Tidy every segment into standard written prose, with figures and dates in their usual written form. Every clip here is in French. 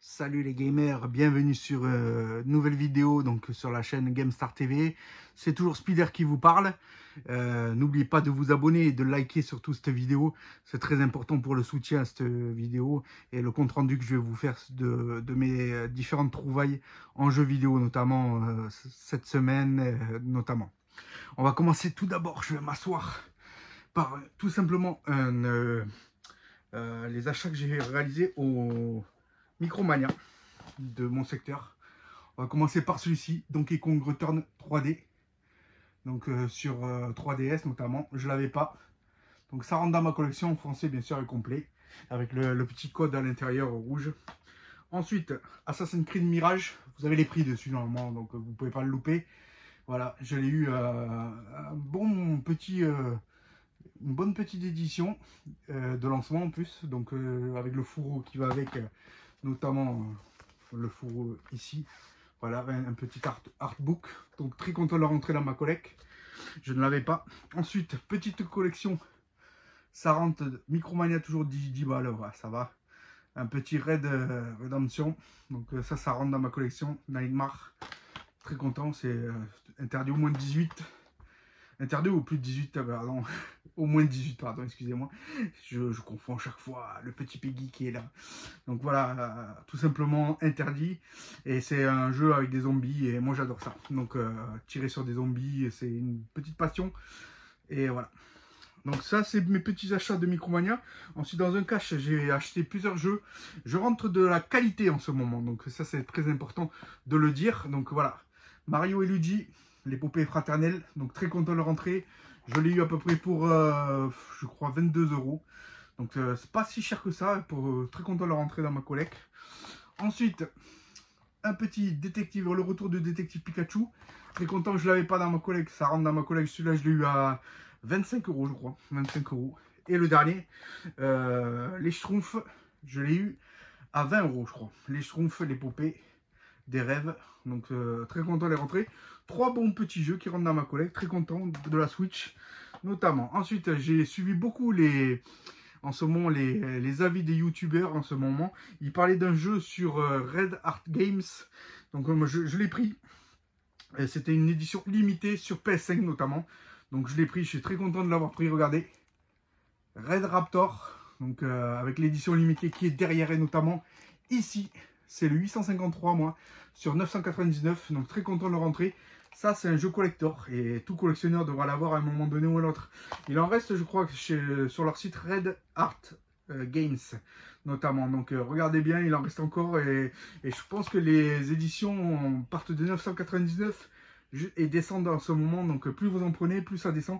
Salut les gamers, bienvenue sur une nouvelle vidéo donc sur la chaîne GameStar TV. C'est toujours Spider qui vous parle. N'oubliez pas de vous abonner et de liker surtout cette vidéo. C'est très important pour le soutien à cette vidéo et le compte rendu que je vais vous faire de mes différentes trouvailles en jeux vidéo, notamment cette semaine notamment. On va commencer tout d'abord, je vais m'asseoir par tout simplement les achats que j'ai réalisés au Micromania de mon secteur. On va commencer par celui-ci, Donkey Kong Return 3D. Donc sur 3DS notamment, je l'avais pas. Donc ça rentre dans ma collection en français bien sûr et complet, avec le petit code à l'intérieur rouge. Ensuite, Assassin's Creed Mirage, vous avez les prix dessus normalement, donc vous pouvez pas le louper. Voilà, je l'ai eu un bon petit, une bonne petite édition de lancement en plus, donc avec le fourreau qui va avec, notamment le fourreau ici. Voilà, un petit artbook, donc très content de le rentrer dans ma collecte. Je ne l'avais pas. Ensuite, petite collection, ça rentre Micromania toujours 10 balles, voilà, ça va. Un petit Red Redemption, donc ça rentre dans ma collection. Nightmare, très content, c'est interdit au moins de 18. Interdit ou plus de 18, pardon. Au moins de 18, pardon, excusez-moi. Je confonds chaque fois le petit Peggy qui est là. Donc voilà, tout simplement interdit. Et c'est un jeu avec des zombies et moi j'adore ça. Donc tirer sur des zombies, c'est une petite passion. Et voilà. Donc ça, c'est mes petits achats de Micromania. Ensuite, dans un cache, j'ai acheté plusieurs jeux. Je rentre de la qualité en ce moment. Donc ça, c'est très important de le dire. Donc voilà, Mario et Luigi, l'épopée fraternelle. Donc très content de le rentrer. Je l'ai eu à peu près pour, je crois, 22 €. Donc c'est pas si cher que ça. Très content de le rentrer dans ma collecte. Ensuite, un petit détective, le retour de détective Pikachu. Très content, je l'avais pas dans ma collecte. Ça rentre dans ma collecte. Celui-là, je l'ai eu à 25 €, je crois. 25 €. Et le dernier, les Schtroumpfs, je l'ai eu à 20 €, je crois. Les Schtroumpfs, l'épopée des rêves. Donc très content de les rentrer. 3 bons petits jeux qui rentrent dans ma collecte. Très content de la Switch, notamment. Ensuite, j'ai suivi beaucoup en ce moment les avis des youtubeurs. En ce moment, ils parlaient d'un jeu sur Red Art Games. Donc moi, je l'ai pris. C'était une édition limitée sur PS5 notamment. Donc je l'ai pris, je suis très content de l'avoir pris. Regardez, Red Raptor, donc avec l'édition limitée qui est derrière et notamment ici, c'est le 853 moi, sur 999, donc très content de le rentrer. Ça c'est un jeu collector et tout collectionneur devra l'avoir à un moment donné ou à l'autre. Il en reste je crois sur leur site Red Art Games notamment, donc regardez bien, il en reste encore et je pense que les éditions partent de 999 et descendent en ce moment, donc plus vous en prenez, plus ça descend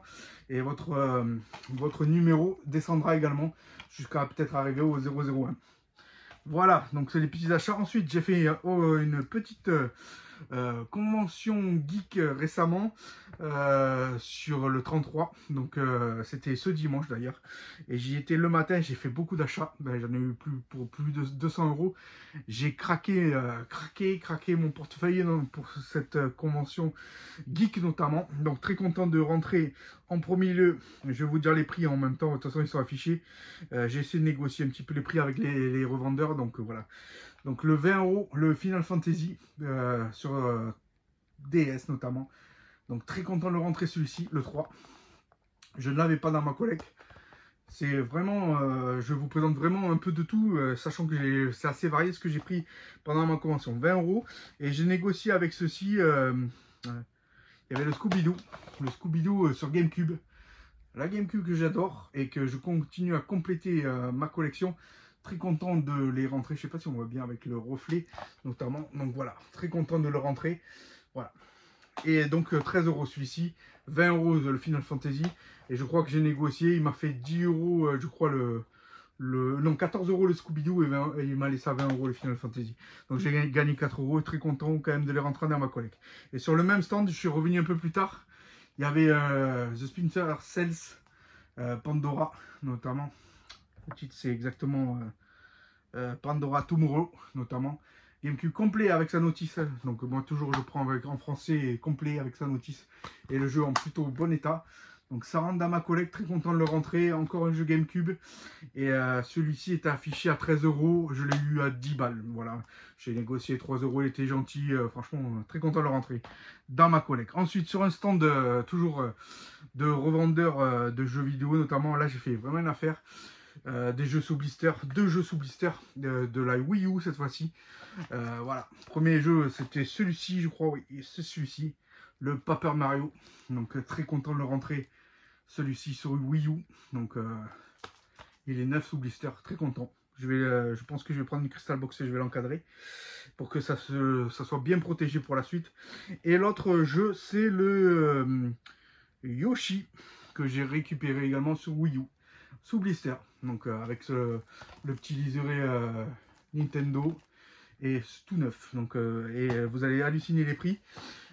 et votre numéro descendra également jusqu'à peut-être arriver au 001. Voilà, donc c'est les petits achats. Ensuite j'ai fait une petite convention geek récemment sur le 33, donc c'était ce dimanche d'ailleurs, et j'y étais le matin, j'ai fait beaucoup d'achats, j'en ai eu pour plus de 200 €. J'ai craqué mon portefeuille pour cette convention geek notamment, donc très content de rentrer en premier lieu. Je vais vous dire les prix en même temps, de toute façon ils sont affichés. J'ai essayé de négocier un petit peu les prix avec les revendeurs, donc voilà. Donc le 20 €, le Final Fantasy sur DS notamment. Donc très content de le rentrer celui-ci, le 3. Je ne l'avais pas dans ma collecte. C'est vraiment, je vous présente vraiment un peu de tout, sachant que c'est assez varié ce que j'ai pris pendant ma convention. 20 €. Et j'ai négocié avec ceci, il y avait le Scooby-Doo sur GameCube. La GameCube que j'adore et que je continue à compléter ma collection. Très content de les rentrer, je sais pas si on voit bien avec le reflet notamment, donc voilà, très content de le rentrer, voilà. Et donc 13 € celui-ci, 20 € le Final Fantasy, et je crois que j'ai négocié, il m'a fait 10 €, je crois non 14 € le Scooby-Doo et il m'a laissé à 20 € le Final Fantasy. Donc j'ai gagné 4 € et très content quand même de les rentrer dans ma collecte. Et sur le même stand, je suis revenu un peu plus tard, il y avait The Splinter Cells Pandora notamment. Le titre c'est exactement Pandora Tomorrow notamment. GameCube complet avec sa notice. Donc moi toujours je prends en français complet avec sa notice. Et le jeu en plutôt bon état. Donc ça rentre dans ma collecte, très content de le rentrer. Encore un jeu GameCube. Et celui-ci était affiché à 13 euros. Je l'ai eu à 10 balles. Voilà, j'ai négocié 3 euros, il était gentil. Franchement, très content de le rentrer dans ma collecte. Ensuite, sur un stand toujours de revendeurs de jeux vidéo, notamment, là j'ai fait vraiment une affaire. Des jeux sous blister, 2 jeux sous blister de la Wii U cette fois-ci. Voilà, premier jeu c'était celui-ci, je crois, oui, c'est celui-ci, le Paper Mario. Donc très content de le rentrer, celui-ci sur Wii U. Donc il est neuf sous blister, très content. Je pense que je vais prendre une Crystal Box et je vais l'encadrer pour que ça soit bien protégé pour la suite. Et l'autre jeu c'est le Yoshi que j'ai récupéré également sur Wii U sous blister, donc avec le petit liseré Nintendo, et tout neuf. Donc vous allez halluciner les prix.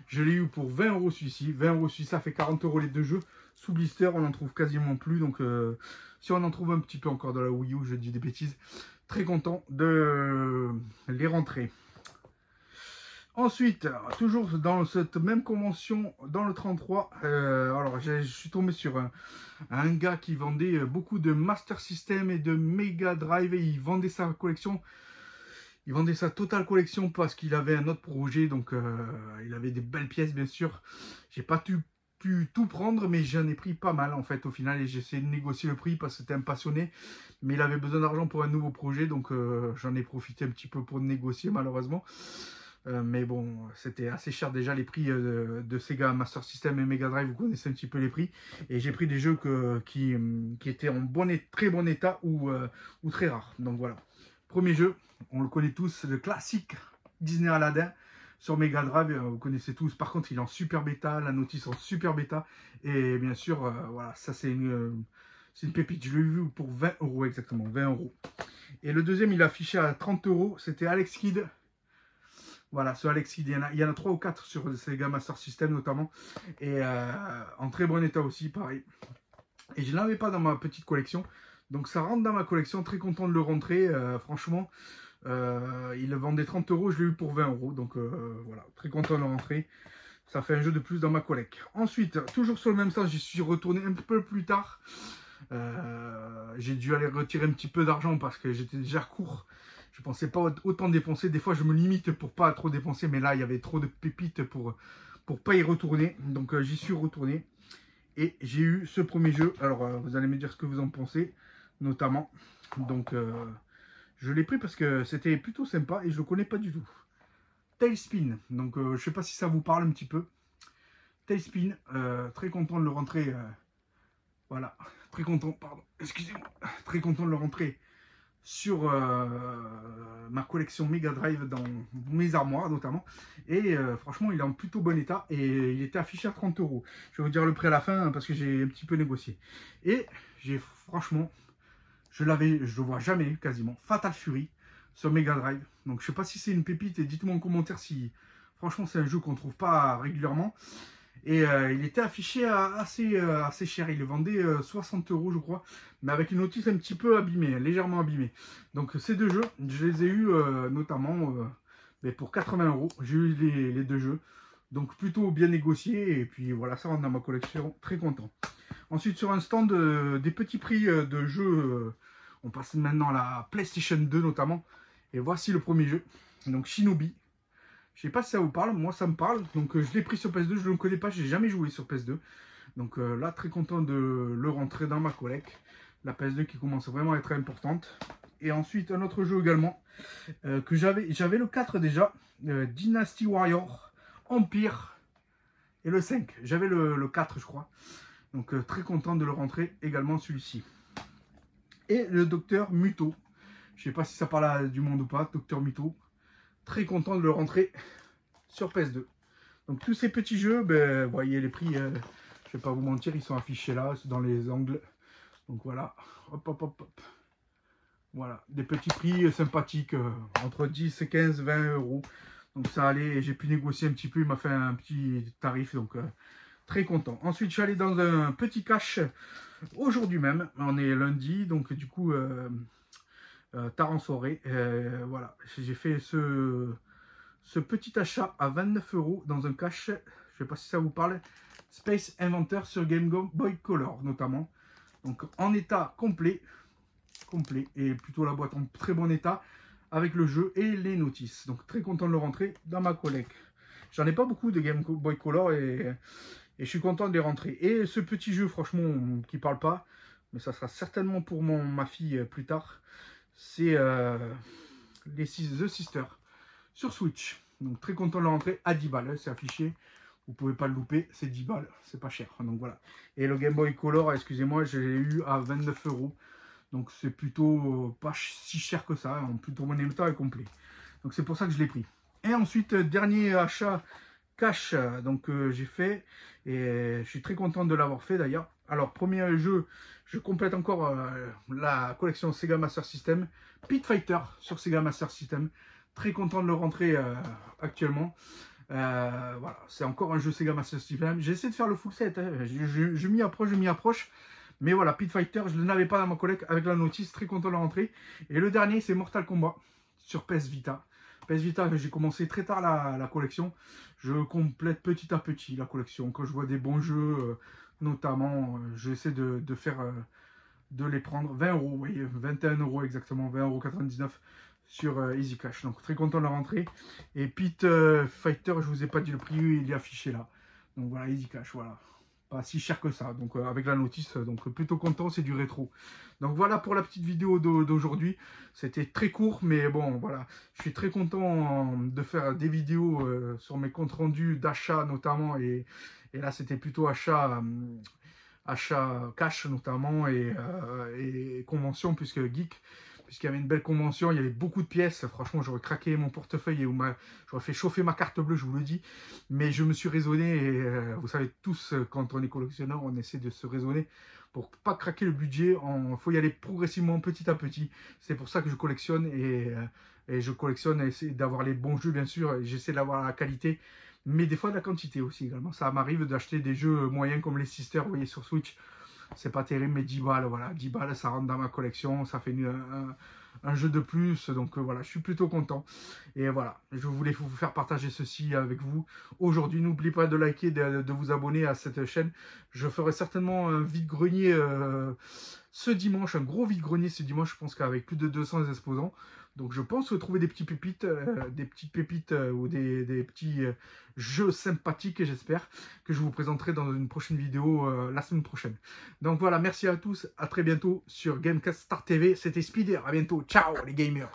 Je l'ai eu pour 20 euros celui-ci. 20 euros celui-ci, ça fait 40 euros les 2 jeux. Sous blister, on n'en trouve quasiment plus. Donc si on en trouve un petit peu encore dans la Wii U, je dis des bêtises. Très content de les rentrer. Ensuite, toujours dans cette même convention, dans le 33, alors je suis tombé sur un gars qui vendait beaucoup de Master System et de Mega Drive, et il vendait sa collection, il vendait sa totale collection parce qu'il avait un autre projet, donc il avait des belles pièces bien sûr. J'ai pas pu tout prendre, mais j'en ai pris pas mal en fait au final, et j'ai essayé de négocier le prix parce que c'était un passionné, mais il avait besoin d'argent pour un nouveau projet, donc j'en ai profité un petit peu pour négocier malheureusement. Mais bon, c'était assez cher déjà les prix de Sega Master System et Mega Drive, vous connaissez un petit peu les prix. Et j'ai pris des jeux qui étaient en très bon état ou très rares. Donc voilà, premier jeu, on le connaît tous, le classique Disney Aladdin sur Mega Drive, vous connaissez tous. Par contre, il est en super bêta, la notice en super bêta. Et bien sûr, voilà, ça c'est une pépite. Je l'ai vu pour 20 euros exactement, 20 euros. Et le deuxième, il est affiché à 30 euros, c'était Alex Kidd. Voilà, ce Alex Kidd, il y en a 3 ou 4 sur Sega Master System notamment. Et en très bon état aussi, pareil. Et je ne l'avais pas dans ma petite collection. Donc ça rentre dans ma collection, très content de le rentrer. Franchement, il le vendait 30 euros, je l'ai eu pour 20 euros. Donc voilà, très content de le rentrer. Ça fait un jeu de plus dans ma collecte. Ensuite, toujours sur le même sens, j'y suis retourné un peu plus tard. J'ai dû aller retirer un petit peu d'argent parce que j'étais déjà court. Je pensais pas autant dépenser. Des fois, je me limite pour pas trop dépenser, mais là, il y avait trop de pépites pour pas y retourner. Donc, j'y suis retourné et j'ai eu ce premier jeu. Alors, vous allez me dire ce que vous en pensez, notamment. Donc, je l'ai pris parce que c'était plutôt sympa et je le connais pas du tout. Tailspin. Donc, je sais pas si ça vous parle un petit peu. Tailspin. Très content de le rentrer. Voilà, très content. Pardon. Excusez-moi. Très content de le rentrer sur ma collection Mega Drive dans mes armoires notamment, et franchement il est en plutôt bon état et il était affiché à 30 euros. Je vais vous dire le prix à la fin parce que j'ai un petit peu négocié, et franchement je le vois jamais quasiment, Fatal Fury sur Mega Drive. Donc je sais pas si c'est une pépite, et dites-moi en commentaire si franchement c'est un jeu qu'on trouve pas régulièrement. Et il était affiché assez cher. Il le vendait 60 euros, je crois, mais avec une notice un petit peu abîmée, légèrement abîmée. Donc ces deux jeux, je les ai eus notamment mais pour 80 euros. J'ai eu les deux jeux. Donc plutôt bien négocié. Et puis voilà, ça rentre dans ma collection. Très content. Ensuite, sur un stand, des petits prix de jeux. On passe maintenant à la PlayStation 2 notamment. Et voici le premier jeu. Donc Shinobi. Je sais pas si ça vous parle, moi ça me parle. Donc je l'ai pris sur PS2, je ne le connais pas, j'ai jamais joué sur PS2. Donc là, très content de le rentrer dans ma collecte. La PS2 qui commence vraiment à être importante. Et ensuite, un autre jeu également, que j'avais le 4 déjà, Dynasty Warrior, Empire, et le 5. J'avais le 4 je crois. Donc très content de le rentrer également celui-ci. Et le Docteur Muto. Je sais pas si ça parle du monde ou pas, Docteur Muto. Très content de le rentrer sur PS2. Donc tous ces petits jeux, ben, vous voyez les prix, je vais pas vous mentir, ils sont affichés là, dans les angles. Donc voilà, hop, hop, hop, hop. Voilà, des petits prix sympathiques, entre 10 et 15, 20 euros. Donc ça allait, j'ai pu négocier un petit peu, il m'a fait un petit tarif, donc très content. Ensuite, je suis allé dans un petit cash aujourd'hui même, on est lundi, donc du coup, tard en soirée. Voilà, j'ai fait ce petit achat à 29 euros dans un cash. Je ne sais pas si ça vous parle. Space Inventor sur Game Boy Color notamment. Donc en état complet, et plutôt la boîte en très bon état avec le jeu et les notices. Donc très content de le rentrer dans ma collecte. J'en ai pas beaucoup de Game Boy Color et je suis content de les rentrer. Et ce petit jeu, franchement, qui parle pas, mais ça sera certainement pour ma fille plus tard, c'est The Sister sur Switch. Donc très content de le rentrer à 10 balles, c'est affiché. Vous pouvez pas le louper, c'est 10 balles, c'est pas cher. Donc voilà. Et le Game Boy Color, excusez-moi, je l'ai eu à 29 €. Donc c'est plutôt pas si cher que ça, en plutôt bon état et complet. Donc c'est pour ça que je l'ai pris. Et ensuite, dernier achat cash j'ai fait, et je suis très content de l'avoir fait d'ailleurs. Alors premier jeu, je complète encore la collection Sega Master System, Pit Fighter sur Sega Master System. Très content de le rentrer actuellement. Voilà, c'est encore un jeu Sega Master System. J'essaie de faire le full set, hein. Je m'y approche. Mais voilà, Pit Fighter, je ne l'avais pas dans ma collecte avec la notice, très content de la rentrer. Et le dernier, c'est Mortal Kombat sur PS Vita. PS Vita, j'ai commencé très tard la collection. Je complète petit à petit la collection. Quand je vois des bons jeux, notamment, j'essaie de les prendre. 20 €, vous voyez, 21 € exactement, 20,99 € sur Easy Cash. Donc très content de la rentrée. Et Pit Fighter, je vous ai pas dit le prix, il est affiché là. Donc voilà, Easy Cash, voilà. Pas si cher que ça, donc avec la notice, donc plutôt content, c'est du rétro. Donc voilà pour la petite vidéo d'aujourd'hui. C'était très court, mais bon, voilà. Je suis très content de faire des vidéos sur mes comptes rendus d'achat notamment, et là c'était plutôt achat cash notamment, et convention, puisqu'il y avait une belle convention, il y avait beaucoup de pièces. Franchement, j'aurais craqué mon portefeuille et j'aurais fait chauffer ma carte bleue, je vous le dis. Mais je me suis raisonné, et vous savez tous, quand on est collectionneur, on essaie de se raisonner pour pas craquer le budget. Il faut y aller progressivement, petit à petit. C'est pour ça que je collectionne, et je collectionne, et essayer d'avoir les bons jeux, bien sûr. J'essaie d'avoir la qualité, mais des fois de la quantité aussi également. Ça m'arrive d'acheter des jeux moyens comme les Sisters, vous voyez, sur Switch. C'est pas terrible, mais 10 balles, voilà, 10 balles, ça rentre dans ma collection, ça fait un jeu de plus, donc voilà, je suis plutôt content. Et voilà, je voulais vous faire partager ceci avec vous aujourd'hui. N'oubliez pas de liker, de vous abonner à cette chaîne. Je ferai certainement un vide-grenier ce dimanche, un gros vide-grenier ce dimanche, je pense qu'avec plus de 200 exposants. Donc je pense trouver des petites pépites, ou des petits jeux sympathiques, et j'espère que je vous présenterai dans une prochaine vidéo la semaine prochaine. Donc voilà, merci à tous, à très bientôt sur Gamecast Star TV. C'était Spider, à bientôt, ciao les gamers.